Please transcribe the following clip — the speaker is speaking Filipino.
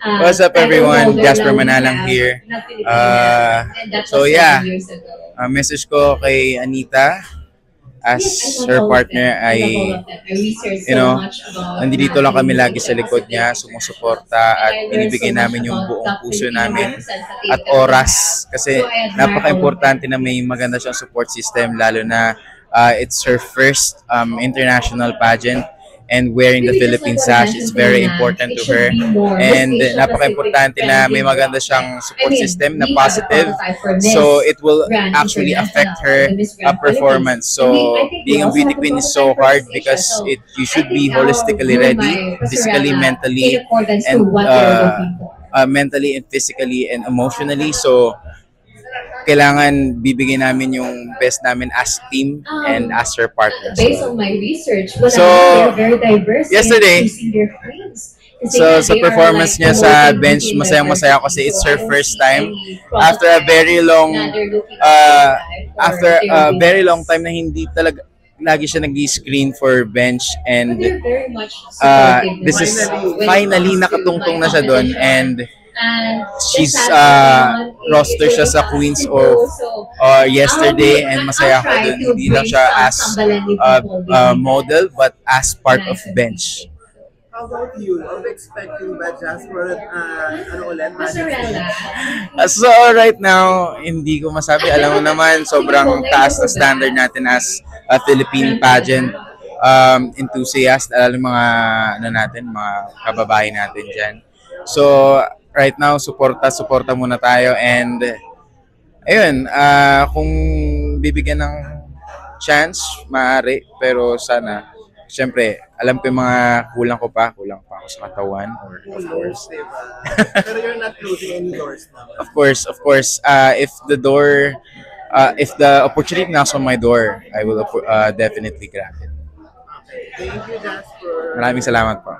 What's up everyone? Jasper Manalang here. So yeah, message ko kay Anita as her partner ay, nandito lang kami lagi sa likod niya, sumusuporta at binibigay namin yung buong puso namin at oras kasi napaka-importante na may maganda siyang support system lalo na it's her first international pageant. And wearing the Philippine sash is very important to her. And napaka-importante na may maganda siyang support system na positive. So it will actually affect her performance. So being a beauty queen is so hard because you should be holistically ready, physically, mentally, and physically and emotionally. So kailangan bibigyan namin yung best namin as team and as her partner. Based on my research, so very diverse yesterday, sa performance niya sa bench, masayang-masaya kasi it's her first time after a very long time na hindi talaga lagi siya nag-screen for bench, and this is finally nakatungtong na siya doon, and she's roster siya sa Queens of yesterday, and masaya ako dun. Hindi lang siya as model but as part of bench. How about you? Are you expecting ba Jasper ulit? So right now, hindi ko masabi. Alam mo naman, sobrang taas na standard natin as a Philippine pageant enthusiast. Alam mga mga kababae natin dyan. So right now, suporta muna tayo, and ayun, kung bibigyan ng chance, maaari, pero sana, syempre, alam ko yung mga kulang ako sa katawan, or of course. Pero you're not closing any doors now. Of course, if the opportunity knocks on my door, I will definitely grab it. Okay. Thank you, Jasper. Maraming salamat po.